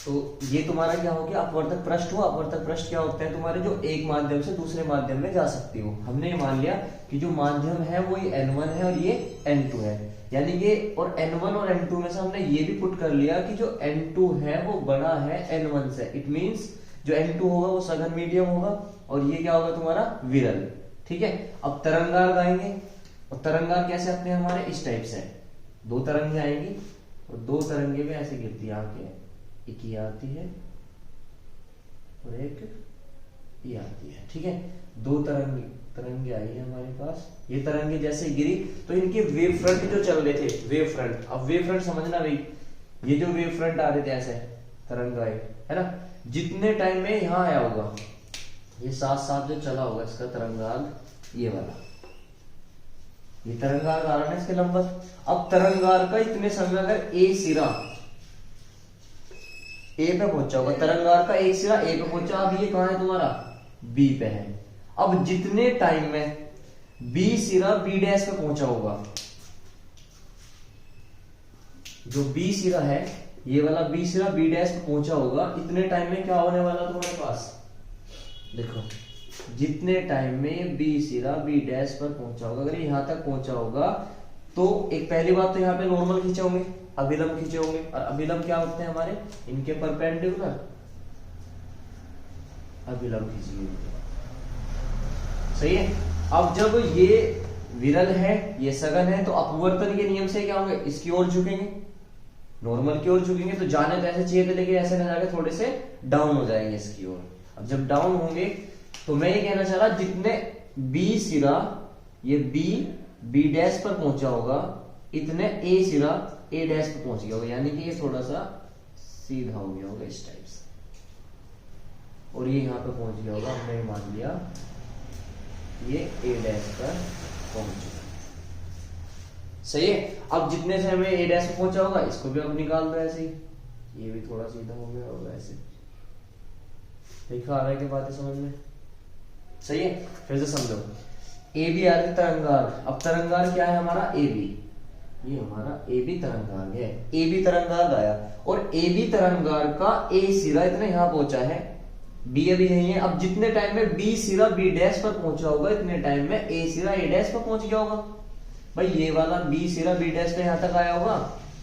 तो ये तुम्हारा क्या हो गया, अपवर्तक पृष्ठ हुआ। अपवर्तक पृष्ठ क्या होते हैं तुम्हारे, जो एक माध्यम से दूसरे माध्यम में जा सकती हो। हमने ये मान लिया कि जो माध्यम है वो ये N1 है और ये N2 है, यानी कि और N1 और N2 में से हमने ये भी पुट कर लिया कि जो N2 है वो बड़ा है N1 से। इट मींस जो N2 होगा वो सघन मीडियम होगा और ये क्या होगा तुम्हारा विरल। ठीक है, अब तरंगार गाएंगे, और तरंगार कैसे अपने हमारे इस टाइप से, दो तरंगे आएंगी और दो तरंगे में ऐसे गिरती है आके, एक ये आती है और एक ये आती है। ठीक है, दो तरंगे आई है हमारे पास। ये तरंगे जैसे गिरी तो इनके वेव फ्रंट जो चल रहे थे, वेव फ्रंट, अब वेव फ्रंट समझना भाई, ये जो वेव फ्रंट आ रहे थे ऐसे तरंग आए है ना, जितने टाइम में यहां आया होगा ये साथ साथ जो चला होगा इसका तरंगार्ध ये वाला, ये तरंगार्ध आ रहा है इसके लंबवत। अब तरंगार्ध का इतने समय अगर ए सिरा ए पे पहुंचा होगा, तरंगार का एक सिरा ए पे पहुंचा, अब ये कहां है तुम्हारा बी पे है। अब जितने टाइम में बी सिरा बी डैश पे पहुंचा होगा, जो बी सिरा है ये वाला बी सिरा बी डैश पे पहुंचा होगा, इतने टाइम में क्या होने वाला तुम्हारे पास, देखो जितने टाइम में बी सिरा बी डैश पर पहुंचा होगा, अगर यहां तक पहुंचा होगा तो एक पहली बात तो यहाँ पे नॉर्मल खींचे होंगे, अभिलंब खींचे होंगे, और अभिलंब क्या होते हैं हमारे, इनके परपेंडिकुलर अभिलंब खींचिए। सही है। अब जब ये विरल है ये सघन है तो अपवर्तन के नियम से क्या होंगे, इसकी ओर झुकेंगे, नॉर्मल की ओर झुकेंगे, तो जाने तो ऐसे चाहिए थे लेकिन ऐसे न जाके थोड़े से डाउन हो जाएंगे इसकी ओर। अब जब डाउन होंगे तो मैं ये कहना चाह रहा, जितने बी सिरा ये बी डैश पर पहुंचा होगा, इतने ए सिरा ए डैश पे पहुंच गया होगा, यानी कि ये थोड़ा सा सीधा हो गया होगा इस टाइप से, और ये यहां पे पहुंच गया होगा, हमने मान लिया ये ए डैश पर पहुंच गया। सही है। अब जितने से हमें ए डैश पे पहुंचा होगा इसको भी अब निकाल दो ऐसे ही, ये भी थोड़ा सीधा हो गया होगा ऐसे। देखा आ रहा है कि बातें समझ में? सही है। फिर से समझो, ए बी आ रही तरंगार। अब तरंगार क्या है हमारा ए बी, ये हमारा ए बी तरंगार है। ए बी तरंगार आया और ए बी तरंगार का ए सिरा इतना यहां पहुंचा है, बी अभी यही है। अब जितने टाइम में बी सिरा बी डैश पर पहुंचा होगा, इतने टाइम में ए सिरा ए डैश पर पहुंच गया होगा। भाई ये वाला बी सिरा बी डैश पे यहां तक आया होगा,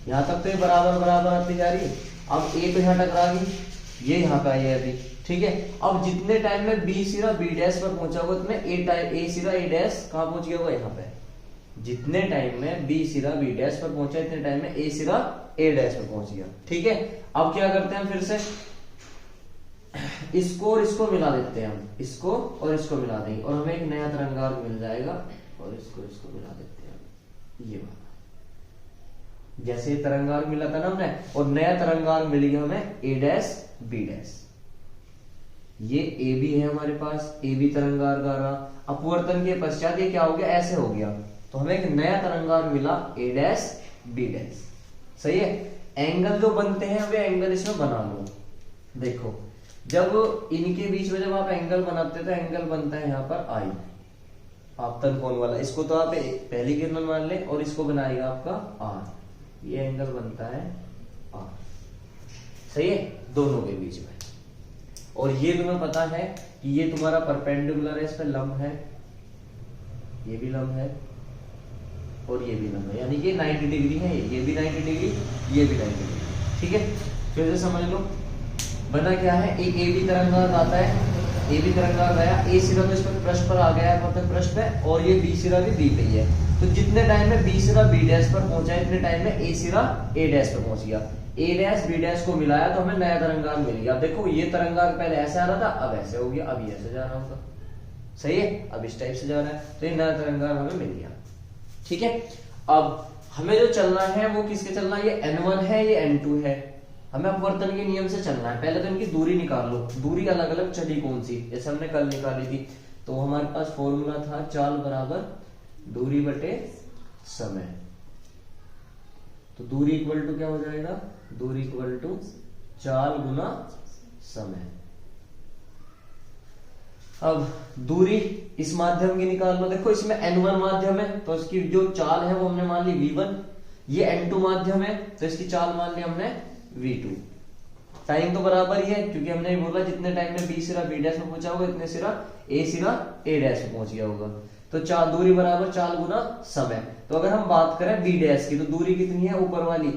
यहां तक तो ये बराबर बराबर आती जा रही है। अब ए पे यहां टकरा गई, ये यहां पे आई है अभी। ठीक है। अब जितने टाइम में बी सिरा बी डैश पर पहुंचा होगा, उतने ए सिरा ए डैश कहां पहुंच गया होगा, यहाँ पे। जितने टाइम में बी सिरा बी डैश पर पहुंचा, इतने टाइम में ए सिरा ए डैश पर पहुंच गया। ठीक है। अब क्या करते हैं, फिर से इसको और इसको मिला देते हैं हम, इसको और इसको मिला देंगे और हमें एक नया तरंगार्ध मिल जाएगा, और इसको इसको मिला देते हैं हम, ये वाला। जैसे तरंगार्ध मिला था ना हमने, और नया तरंगार्ध मिल गया हमें ए डैश बी डैश। ये ए बी है हमारे पास, ए बी तरंगार्ध आ रहा। अपवर्तन के पश्चात ये क्या हो गया, ऐसे हो गया, तो हमें एक नया तरंगार्ध मिला ए डैश बी डैश। सही है। एंगल जो बनते हैं वे एंगल इसमें बना लो। देखो जब इनके बीच में जब आप एंगल बनाते हैं तो एंगल बनता है यहाँ पर आई, आपतन कोण वाला। इसको तो आप पहली किरण मान ले और इसको बनाएगा आपका आर, ये एंगल बनता है आर। सही है, दोनों के बीच में। और ये तुम्हें पता है कि ये तुम्हारा परपेंडिकुलर है, इस पर लंब है, ये भी लंब है और ये भी लंब है, यानी कि 90 डिग्री है, ये भी 90 डिग्री, ये भी 90 डिग्री। ठीक है। फिर से समझ लो, बना क्या है, एक ए बी तरंगार्ध आता है, ए बी तरंगार्ध आया, ए सिरा तो इस पर पृष्ठ पर आ गया है, मतलब पृष्ठ पे, और ये बी सिरा भी बी पे ही है। तो जितने टाइम में बी सिरा बी डैश पर पहुंचा है, इतने टाइम में ए सिरा ए डैश पर पहुंच गया। ए डैश बी डैश को मिलाया तो हमें नया तरंगार्ध मिल गया। अब देखो ये तरंगार्ध पहले ऐसे आ रहा था, अब ऐसे हो गया, अब ये ऐसे जा रहा होगा। सही है। अब इस टाइप से जा रहा है, तो ये नया तरंगार्ध हमें मिल गया। ठीक है। अब हमें जो चलना है वो किसके चलना है, ये N1 है, ये N2 है। हमें अपवर्तन के नियम से चलना है। पहले तो इनकी दूरी निकाल लो, दूरी अलग अलग चली कौन सी, जैसे हमने कल निकाली थी। तो हमारे पास फॉर्मूला था चाल बराबर दूरी बटे समय। तो दूरी इक्वल टू क्या हो जाएगा, दूरी इक्वल टू चाल गुना समय। अब दूरी इस माध्यम की निकाल लो। देखो इसमें N1 माध्यम है तो इसकी जो चाल है वो हमने मान ली V1, ये N2 माध्यम है तो इसकी चाल मान ली हमने V2। टाइम तो बराबर ही है, क्योंकि हमने बोला जितने टाइम में बी सिरा बी डैश में पहुंचा होगा इतने सिरा ए डैश में पहुंच गया होगा। तो चार दूरी बराबर 4 गुना समय। तो अगर हम बात करें बी डैश की, तो दूरी कितनी है ऊपर वाली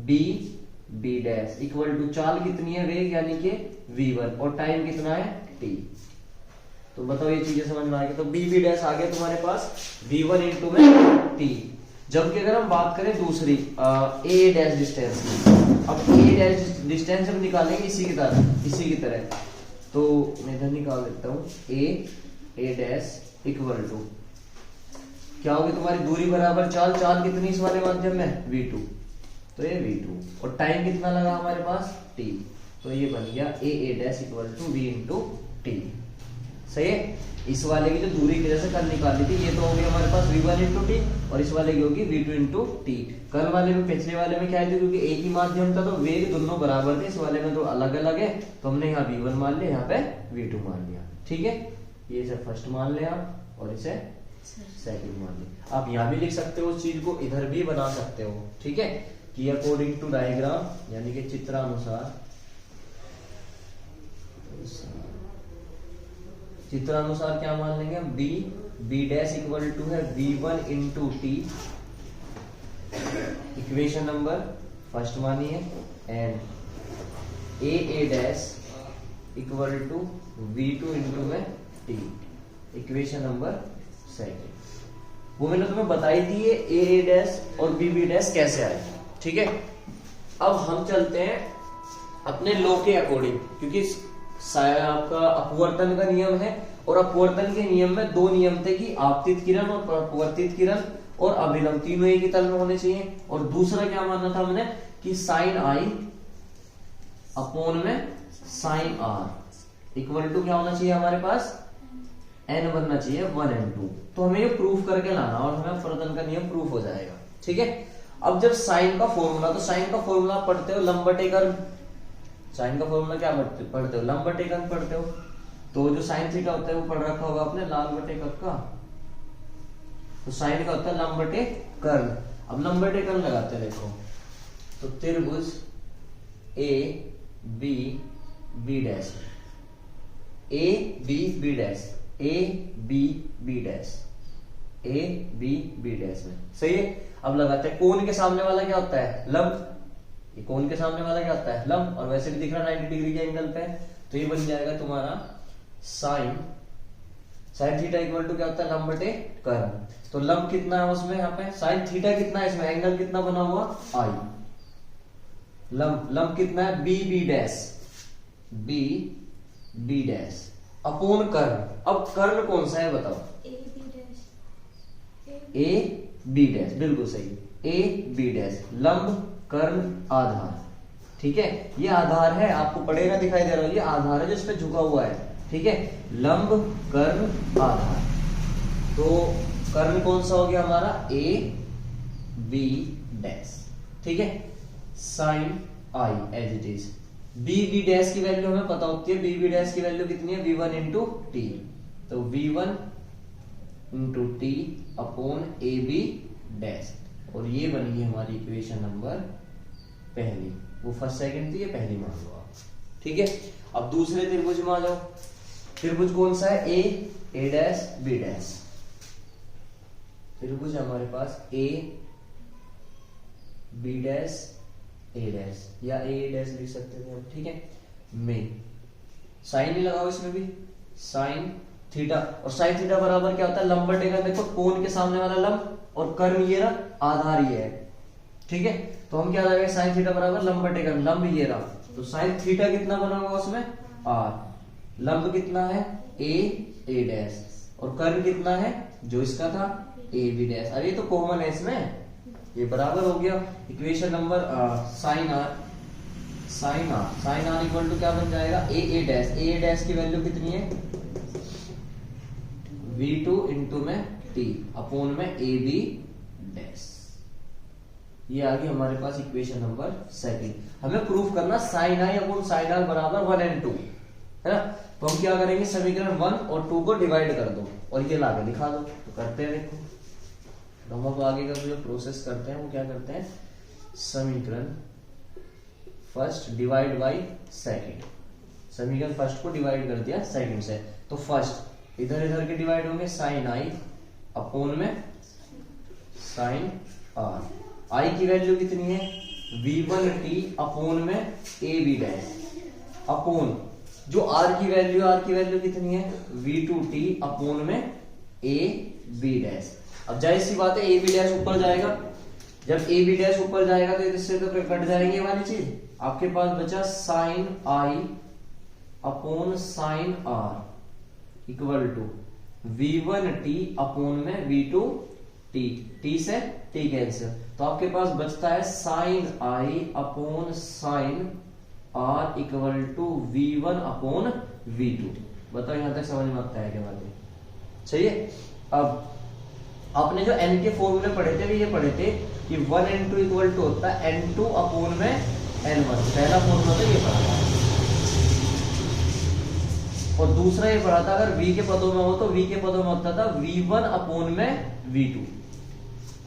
बी डैश इक्वल टू चाल कितनी है वेग यानी कि v1 और टाइम कितना है t। तो बताओ ये चीजें समझ में आ गई। तो बी डैश आ गया तुम्हारे पास v1 इंटू में t। जबकि अगर हम बात करें दूसरी ए डैश डिस्टेंस की, अब ए डैश डिस्टेंस हम निकालेंगे इसी की तरह। तो मैं इधर निकाल देता हूं ए डैश इक्वल टू क्या होगी तुम्हारी दूरी बराबर चाल कितनी इस वाले माध्यम में v2, तो ये v2 और टाइम कितना लगा हमारे पास t। तो ये बन गया a dash equal to v into t. सही है। इस वाले की जो दूरी की जैसे कल निकाली थी, ये तो होगी हमारे पास v1 इंटू टी और इस वाले की होगी v2 इंटू टी। कल वाले में पिछले वाले में क्या है, क्योंकि एक ही माध्यम था तो वेग दोनों बराबर थे, इस वाले में तो अलग अलग है, तो हमने यहाँ v1 मान लिया, यहाँ पे v2 मान लिया। ठीक है, ये इसे फर्स्ट मान ले आप और इसे सेकंड मान ले। आप यहाँ भी लिख सकते हो उस चीज को, इधर भी बना सकते हो। ठीक है, कि अकॉर्डिंग टू डायग्राम यानी कि चित्रानुसार क्या मान लेंगे हम, बी डैश इक्वल टू है v1 into T, equation number first मानी है, and A dash equal to v2 into में टी, इक्वेशन नंबर सेकंड। वो मैंने तुम्हें बताई थी ये ए डैश और बी डैश कैसे आए। ठीक है, अब हम चलते हैं अपने लॉ के अकॉर्डिंग, क्योंकि आपका अपवर्तन का नियम है और अपवर्तन के नियम में दो नियम थे कि आपतित किरण और अपवर्तित किरण और अभिलंब तीनों एक ही तल में होने चाहिए। और दूसरा क्या मानना था हमने कि साइन आई अपॉन में साइन आर इक्वल टू क्या होना चाहिए हमारे पास, n बनना चाहिए 1 and 2। तो हमें ये प्रूफ करके लाना और हमें अपवर्तन का नियम प्रूफ हो जाएगा। ठीक है, अब जब साइन का फॉर्मूला, तो साइन का फॉर्मूला पढ़ते हो लंब बटे कर्ल, साइन का फॉर्मूला क्या पढ़ते हो, लंब बटे कर्ल पढ़ते हो। तो जो साइन थीटा होता है वो पढ़ रखा होगा आपने लाल बटे कप का, तो साइन का होता है लंब बटे कर्ल। अब लंब बटे कर्ल लगाते हैं, देखो तो त्रिभुज A B dash, A B dash, A B dash में। सही है। अब लगाते हैं कोण के सामने वाला क्या होता है, लंब। ये कोण के सामने वाला क्या होता है, लंब, और वैसे भी दिख रहा 90 डिग्री के एंगल पे, तो ये बन जाएगा तुम्हारा साइन थीटा इक्वल टू क्या होता है, लंब बटे कर्ल। तो लंब कितना है उसमें, यहाँ पे साइन थीटा कितना है, इसमें एंगल कितना बना हुआ आई। लंब कितना है बी डैश अपोन कर्ल। अब कर्ल कौन सा है बताओ, ए बी डैश, बिल्कुल सही, ए बी डैश, लंब कर्ल आधार। ठीक है, ये आधार है, आपको पड़ेगा दिखाई दे रहा है, ये आधार है जो इस पे झुका हुआ है। ठीक है, लंब कर्ल आधार। तो कर्ल कौन सा हो गया हमारा, ए बी डैश। ठीक है, sine I as it is. B dash की वैल्यू हमें पता होती है, बी डैश की वैल्यू कितनी है, v1 इंटू टी। तो v1 into T upon A B dash, और ये बन गई हमारी इक्वेशन नंबर पहली। वो फर्स्ट सेकंड थी, ये पहली मान लो आप। ठीक है, अब दूसरे त्रिभुज में आ जाओ। त्रिभुज कौन सा है, ए डैश बी डैश। त्रिभुज हमारे पास a B dash a dash, या ए डैश लिख सकते थे आप। ठीक है, में साइन ही लगाओ इसमें भी, साइन थीटा, और साइन थीटा बराबर क्या होता है, लंब बटे कर्ल। देखो कोण के सामने वाला लंब और कर्ल ये रहा, आधार ये है। ठीक है, तो हम क्या लगाएंगे, साइन थीटा बराबर लंब बटे कर्ल, लंब ये रहा, तो साइन थीटा कितना बना हुआ उसमें आर, लंब कितना है ए डैश, और कर्ल कितना है जो इसका था ए बी डैश। अरे तो कॉमन है इसमें, ये बराबर हो गया। Equation number sine R equal to क्या बन जाएगा, ए डैश की वैल्यू कितनी है, v2 इंटू में t अपॉन में ए बी डैश। ये आ गई हमारे पास इक्वेशन नंबर सेकंड। हमें प्रूफ करना sine I upon sine R बराबर 1 and 2 है ना। तो हम क्या करेंगे, समीकरण 1 और 2 को डिवाइड कर दो और ये लाके दिखा दो। तो करते हैं, देखो तो हम अब आगे का जो प्रोसेस करते हैं वो क्या करते हैं, समीकरण फर्स्ट डिवाइड बाई सेकेंड, समीकरण फर्स्ट को डिवाइड कर दिया सेकंड से, तो फर्स्ट इधर इधर के डिवाइड होंगे साइन आई अपोन में साइन आर। आई की वैल्यू कितनी है v1t अपोन में ए बी डैश अपोन जो आर की वैल्यू कितनी है v2t अपोन में ए बी डैश। अब जाहिर सी बात है ए बी डैश ऊपर जाएगा, जब ए बी डैश ऊपर जाएगा तो इससे तो कट जाएगी ये वाली चीज, आपके पास बचा sine I upon sine R equal to v1t upon में v2t, t से t कैंसिल, तो आपके पास बचता है sine I upon sine R equal to v1 upon v2। बताओ यहां तक समझ में आता है क्या बात है? चाहिए। अब आपने जो n के फॉर्मूले पढ़े थे ये पढ़े थे कि 1n2 इक्वल टू होता है n2 अपोन में n1, पहला फॉर्मूला तो ये पढ़ा था, और दूसरा ये पढ़ा था अगर v के पदों में हो तो v के पदों में होता था v1 अपोन में v2।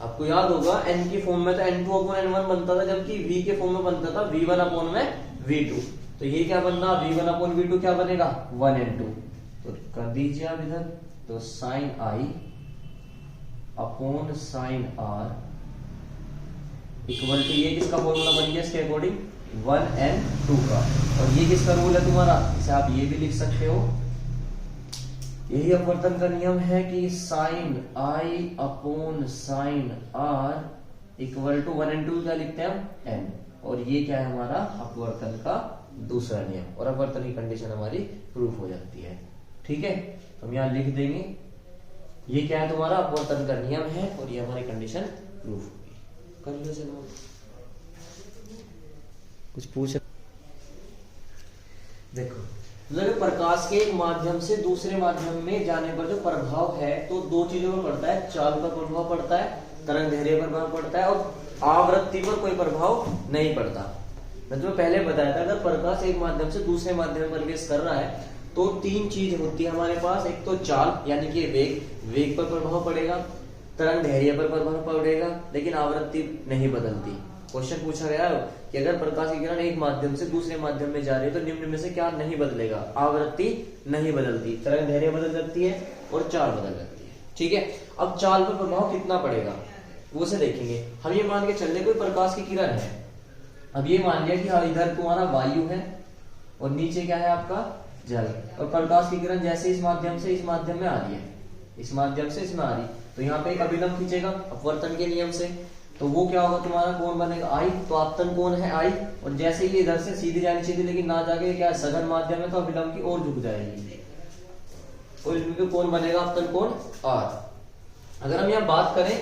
आपको याद होगा n के फॉर्म में तो n2 अपोन n1 बनता था, जबकि v के फॉर्म में बनता था v1 अपोन में v2। तो ये क्या बनना v1 अपोन v2 क्या बनेगा 1n2, तो कर दीजिए आप इधर, तो sine I upon sine R equal to ये किसका फॉर्मूला बन गया इसके अकॉर्डिंग 1n2 का, और ये किसका रूल है तुम्हारा, इसे आप ये भी लिख सकते हो, यही अपवर्तन का नियम है कि sine I upon sine R equal to 1n2 क्या लिखते हैं हम n, और ये क्या है हमारा अपवर्तन का दूसरा नियम, और अपवर्तन की कंडीशन हमारी प्रूफ हो जाती है। ठीक है, तो हम यहां लिख देंगे ये क्या है तुम्हारा अपवर्तन का नियम है, और ये हमारी कंडीशन प्रूफ होगी। कर लो चलो, कुछ पूछ देखो, अगर प्रकाश के एक माध्यम से दूसरे माध्यम में जाने पर जो प्रभाव है तो दो चीजों पर पड़ता है, चाल पर प्रभाव पड़ता है, तरंग दैर्ध्य पर प्रभाव पड़ता है, और आवृत्ति पर कोई प्रभाव नहीं पड़ता। मैं तुम्हें पहले बताया था अगर प्रकाश एक माध्यम से दूसरे माध्यम में प्रवेश कर रहा है तो तीन चीज होती है हमारे पास, एक तो चाल यानी कि वेग पर प्रभाव पड़ेगा, तरंग दैर्ध्य पर प्रभाव पड़ेगा, लेकिन आवृत्ति नहीं बदलती। क्वेश्चन पूछा गया है कि अगर प्रकाश की किरण एक माध्यम से दूसरे माध्यम में जा रही है तो निम्न में से क्या नहीं बदलेगा, आवृत्ति नहीं बदलती, तरंग दैर्ध्य बदल जाती है और चाल बदल जाती है। ठीक है, अब चाल पर प्रभाव कितना पड़ेगा वो से देखेंगे। हम ये मान के चल रहे कोई प्रकाश की किरण है, अब ये मान लिया कि हाँ इधर तुम्हारा वायु है और नीचे क्या है आपका जल, और प्रकाश की किरण जैसे इस माध्यम से इस माध्यम में आ रही है, इस माध्यम से इसमें आ रही, तो यहाँ पे एक अभिलंब खींचेगा अपवर्तन के नियम से, तो वो क्या होगा तुम्हारा कोण बनेगा आई, तो आपतन कोण है आई, और जैसे ही इधर से सीधी जानी चाहिए लेकिन ना जाके क्या सघन माध्यम है तो अभिलंब की ओर झुक जाएगी, और इनके कोण बनेगा आपतन कोण आर। अगर हम यहाँ बात करें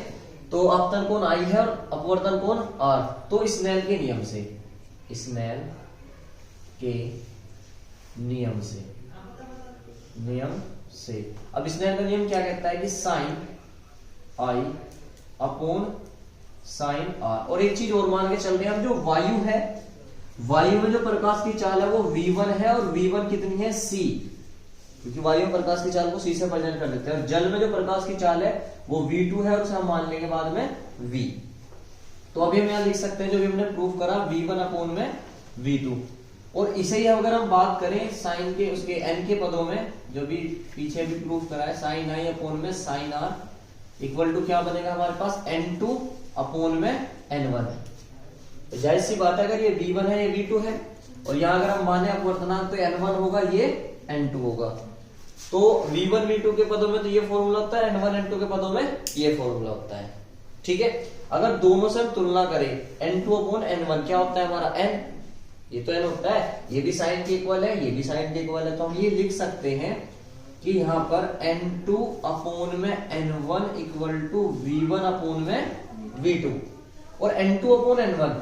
तो आपतन कोण आई है और अपवर्तन कोण आर, तो स्नेल के नियम से, स्नेल के नियम से अब स्नेल का नियम क्या कहता है कि sine I upon sine R, और एक चीज और मान के चल रहे हैं हम, जो वायु है, वायु में जो प्रकाश की चाल है वो v1 है, और v1 कितनी है c, क्योंकि वायु में प्रकाश की चाल को c से रिप्रेजेंट कर देते हैं, और जल में जो प्रकाश की चाल है वो v2 है और उसे हम मान लेंगे बाद में v। तो अभी हम यहां लिख सकते हैं जो भी हमने प्रूफ करा v1 अपोन में v2, और इसे ही अगर हम बात करें साइन के उसके n के पदों में, जो भी पीछे भी प्रूफ करा है साइन आई अपोन में साइन आर इक्वल टू क्या बनेगा हमारे पास n2 अपोन में n1 है। तो जाहिर सी बात है अगर ये v1 है ये v2 है, और यहाँ अगर हम माने अपवर्तनांक तो n1 होगा ये n2 होगा, तो v1 v2 के पदों में तो ये फॉर्मूला होता है, n1 n2 के पदों में ये फॉर्मूला होता है। ठीक है, अगर दोनों से हम तुलना करें n2 अपोन n1 क्या होता है हमारा n, ये तो n होता है, ये भी साइन के इक्वल है, ये भी साइन के इक्वल है, तो हम ये लिख सकते हैं कि यहाँ पर n2 अपोन में n1 equal to v1 upon में v2, और n2 upon n1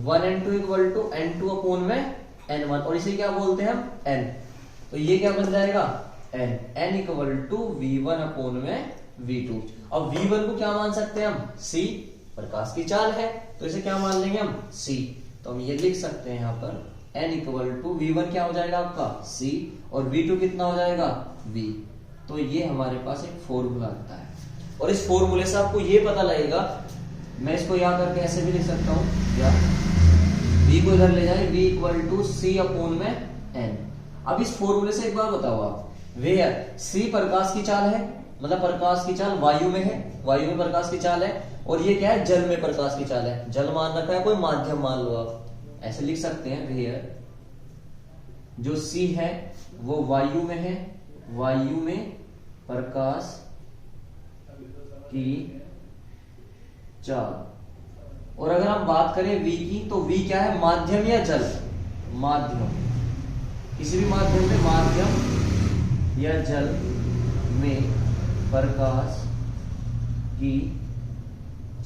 1n2 equal to n2 upon में n1, और इसे क्या बोलते हैं हम n, तो ये क्या बन जाएगा n equal to v1 upon में v2। अब v1 को क्या मान सकते हैं हम c, प्रकाश की चाल है तो इसे क्या मान लेंगे हम c, तो हम ये लिख सकते हैं यहाँ पर n इक्वल टू v1 क्या हो जाएगा आपका c, और v2 कितना हो जाएगा v। तो ये हमारे पास एक फॉर्मूला आता है, और इस फॉर्मूले से आपको ये पता लगेगा, मैं इसको यहाँ करके ऐसे भी लिख सकता हूँ, या v को इधर ले जाए, v equal to c upon में n। अब इस फॉर्मूले से एक बार बताओ आप, वेयर c प्रकाश की चाल है, मतलब प्रकाश की चाल वायु में है, वायु में प्रकाश की चाल है, और ये क्या है, जल में प्रकाश की चाल है। जल मान रखा है, कोई माध्यम मान लो आप, ऐसे लिख सकते हैं, वेयर जो c है वो वायु में है, वायु में प्रकाश की चाल। और अगर हम बात करें v की, तो v क्या है, माध्यम या जल, माध्यम, किसी भी माध्यम में, माध्यम या जल में प्रकाश की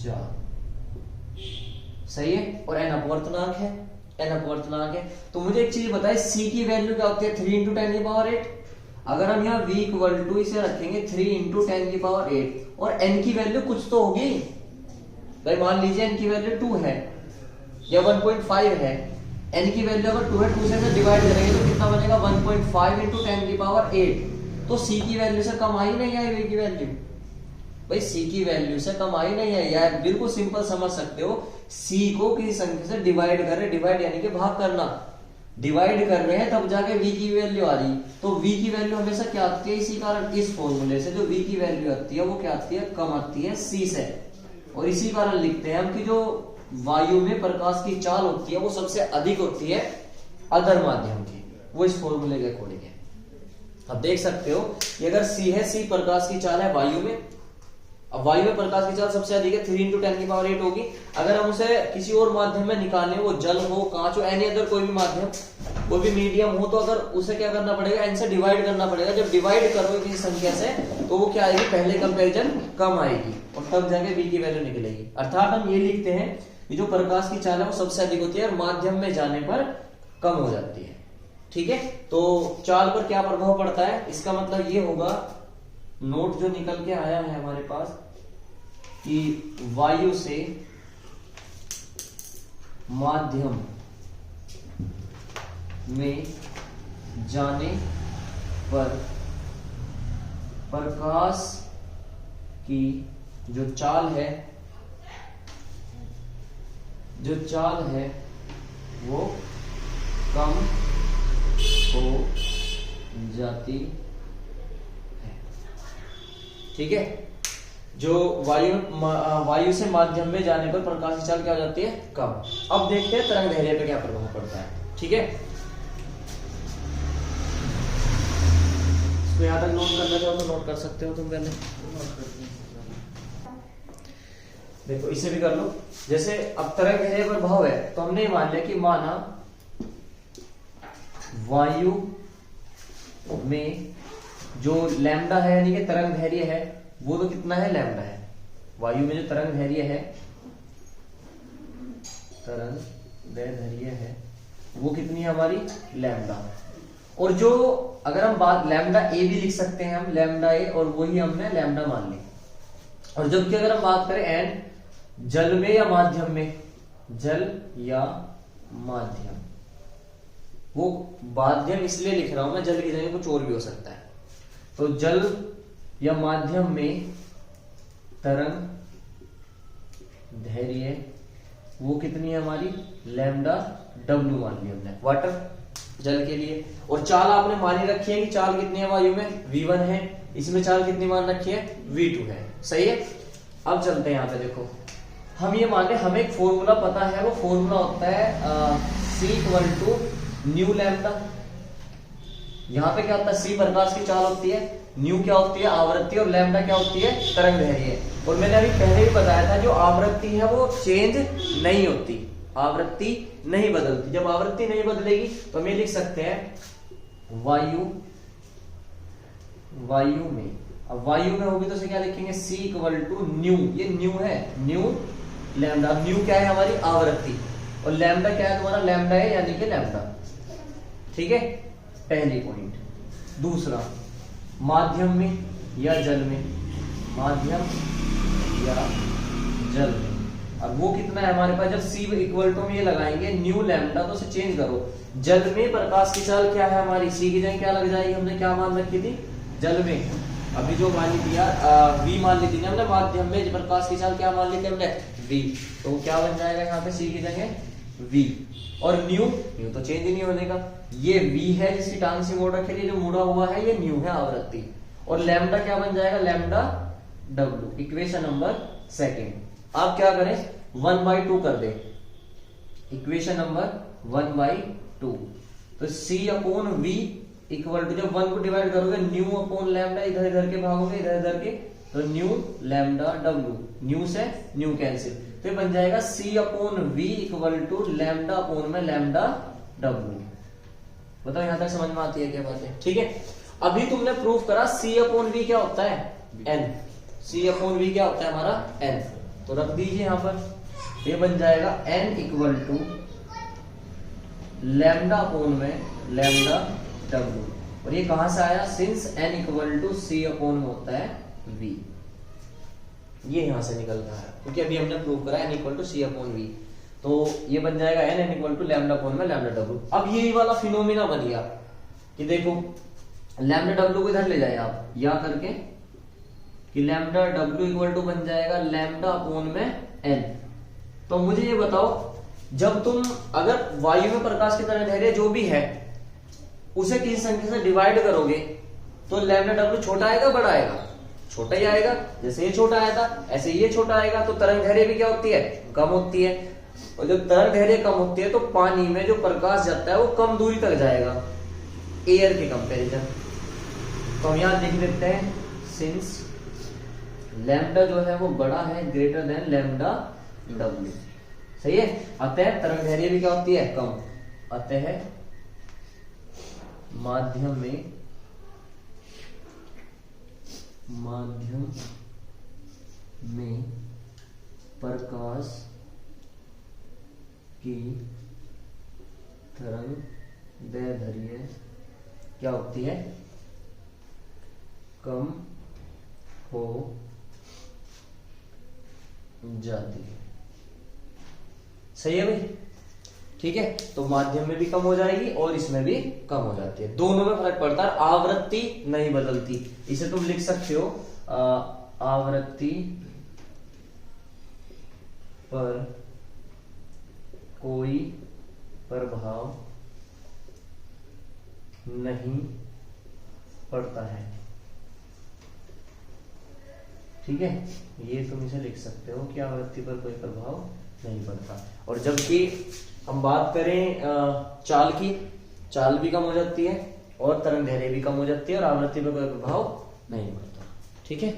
चाल, सही है। और n अपवर्तनांक है, n अपवर्तनांक है। तो मुझे एक चीज बताए, c की वैल्यू क्या होती है, 3 इंटू 10 की पावर 8। अगर हम यहाँ v इक्वल टू इसे रखेंगे 3 इंटू 10 की पावर 8, और n की वैल्यू कुछ तो होगी भाई, मान लीजिए n की वैल्यू 2 है या 1.5 है, n की वैल्यू अगर 2 है, 2 से डिवाइड करेंगे तो कितना बनेगा, 1.5 इंटू 10 की पावर 8। तो c की वैल्यू से कम आई नहीं है v की वैल्यू, भाई c की वैल्यू से कम आई नहीं है यार। बिल्कुल सिंपल समझ सकते हो, c को किसी संख्या से डिवाइड कर रहे, डिवाइड यानी कि भाग करना, डिवाइड कर रहे हैं तब जाके v की वैल्यू आ रही। तो v की वैल्यू हमेशा क्या आती है, इसी कारण इस फॉर्मूले से जो v की वैल्यू आती है वो क्या आती है, कम आती है c से। और इसी कारण लिखते हैं हम कि जो वायु में प्रकाश की चाल होती है वो सबसे अधिक होती है अदर माध्यम की, वो इस फॉर्मूले के अकॉर्डिंग है। अब देख सकते हो कि अगर c है, c प्रकाश की चाल है वायु में, अब वायु में प्रकाश की चाल सबसे अधिक है, 3 इंटू 10 की पावर 8 होगी। अगर हम उसे किसी और माध्यम में निकालें, वो जल हो, कांच हो, एनी अदर कोई भी माध्यम, कोई भी मीडियम हो, तो अगर उसे क्या करना पड़ेगा, n से डिवाइड करना पड़ेगा। जब डिवाइड करोगे किसी संख्या से तो वो क्या आएगी, पहले कंपैरिजन कम आएगी, और तब जाके v की वैल्यू निकलेगी। अर्थात हम ये लिखते हैं कि जो प्रकाश की चाल है वो सबसे अधिक होती है और माध्यम में जाने पर कम हो जाती है। ठीक है, तो चाल पर क्या प्रभाव पड़ता है, इसका मतलब ये होगा, नोट जो निकल के आया है हमारे पास, कि वायु से माध्यम में जाने पर प्रकाश की जो चाल है, वो कम हो जाती है। ठीक है, जो वायु से माध्यम में जाने पर प्रकाश की चाल क्या हो जाती है, कम। अब देखते हैं तरंग दैर्ध्य पे क्या प्रभाव पड़ता है। ठीक है, इसको यहां तक नोट करना चाहो तो नोट कर सकते हो तुम पहले। देखो इसे भी कर लो। जैसे अब तरंग दैर्ध्य पर प्रभाव है, तो हमने मान लिया कि माना वायु में जो लैम्डा है, यानी कि तरंग दैर्ध्य है, वो तो कितना है, लैम्डा है। वायु में जो तरंग दैर्ध्य है, वो कितनी है हमारी, लैम्डा। और जो अगर हम बात लैम्डा ए भी लिख सकते हैं हम, लैम्डा ए, और वही हमने लैम्डा मान ली। और जबकि अगर हम बात करें एन, जल में या माध्यम में, जल या माध्यम, वो माध्यम इसलिए लिख रहा हूं मैं, जल की जगह कुछ और भी हो सकता है। तो जल या माध्यम में तरंग दैर्ध्य वो कितनी है हमारी, लैम्डा डब्ल्यू मान ली हमने, वाटर जल के लिए। और चाल आपने मानी रखी है कि चाल कितनी है वायु में, v1 है, इसमें चाल कितनी मान रखी है, v2 है। सही है, अब चलते हैं यहाँ पे। देखो हम ये मान ले, हमें एक फॉर्मूला पता है, वो फॉर्मूला होता है c equal to nu lambda. यहाँ पे क्या होता है, c प्रकाश की चाल होती है, न्यू क्या होती है, आवृत्ति, और लैम्डा क्या होती है, तरंग दैर्ध्य। और मैंने अभी पहले भी बताया था, जो आवृत्ति है वो चेंज नहीं होती, आवृत्ति नहीं बदलती। जब आवृत्ति नहीं बदलेगी तो हम ये लिख सकते हैं वायु में। अब वायु में होगी तो से क्या लिखेंगे, c इक्वल टू न्यू, ये न्यू है, न्यू लैम्डा। न्यू क्या है हमारी, आवृत्ति, और लैम्डा क्या है तुम्हारा, लैम्डा है, यानी कि लैम्डा। ठीक है, पहली पॉइंट। दूसरा, माध्यम में या जल में, माध्यम या जल में। अब वो कितना है हमारे पास, जब c इक्वल टू में ये लगाएंगे न्यू लैम्डा, तो उसे चेंज करो। जल में प्रकाश की चाल क्या है हमारी, c की जगह क्या लग जाएगी, हमने क्या मान रखी थी, जल में। अभी जो मान लिया v मान ली थी हमने, माध्यम में प्रकाश की चाल क्या मान ली थी हमने, v। तो क्या बन जाएगा यहाँ पे, c की जगह v और न्यू तो चेंज नहीं होने का, ये v है जिसकी टांग सी मोड़ रखी है, जो मुड़ा हुआ है ये न्यू है आवृत्ति, और लैम्डा क्या बन जाएगा, lambda w। Equation number second. आप क्या करें 1/2 कर दे, इक्वेशन नंबर 1/2। तो c upon v equal to, जब 1 को डिवाइड करोगे न्यू अपॉन लैम्डा, इधर इधर के भागोगे इधर इधर के, तो न्यू लैम्डा w, न्यू से न्यू कैंसिल, तो ये बन जाएगा c upon v equal to lambda upon में लैम्डा w। बताओ यहां तक समझ में आती है क्या बातें? ठीक है, अभी तुमने प्रूफ करा c अपॉन v क्या होता है, n। c अपॉन v क्या होता है हमारा, n। तो रख दीजिए यहां पर, ये बन जाएगा n equal to lambda upon में लैम्डा w, और ये कहां से आया, since n equal to c upon में होता है v, ये यहां से निकल रहा है, क्योंकि अभी हमने प्रूव करा n equal to c upon v, तो ये बन जाएगा n equal to lambda upon में लैम्डा w। अब यही वाला फिनोमिना बन गया कि देखो लैम्डा w को इधर ले जाए आप या करके, कि लैम्डा w इक्वल टू बन जाएगा लैम्डा अपॉन में n। तो मुझे ये बताओ, जब तुम अगर वायु में प्रकाश की तरंग दैर्घ्य जो भी है उसे किसी संख्या से डिवाइड करोगे तो लैम्डा w छोटा आएगा बड़ा आएगा, छोटा ही आएगा, जैसे ये छोटा आया था ऐसे ये छोटा आएगा, तो तरंग दैर्घ्य भी क्या होती है, कम होती है, और जब तरंग दैर्घ्य कम होती है तो पानी में जो प्रकाश जाता है वो कम दूरी तक जाएगा एयर के कंपैरिजन। तो हम यहां लिख देते हैं सिंस लैम्डा जो है वो बड़ा है, ग्रेटर देन लैम्डा w, सही है, अतः तरंग दैर्घ्य भी क्या होती है, कम, अतः माध्यम में प्रकाश की तरंग दैर्घ्य क्या होती है, कम हो जाती है, सही है भाई? ठीक है, तो माध्यम में भी कम हो जाएगी और इसमें भी कम हो जाती है, दोनों में फर्क पड़ता है, आवृत्ति नहीं बदलती। इसे तुम लिख सकते हो आवृत्ति पर कोई प्रभाव नहीं पड़ता है, ठीक है, ये तुम इसे लिख सकते हो कि आवृत्ति पर कोई प्रभाव नहीं पड़ता। और जबकि हम बात करें चाल की, चाल भी कम हो जाती है और तरंग दैर्घ्य भी कम हो जाती है और आवृत्ति पर कोई प्रभाव नहीं पड़ता, ठीक है।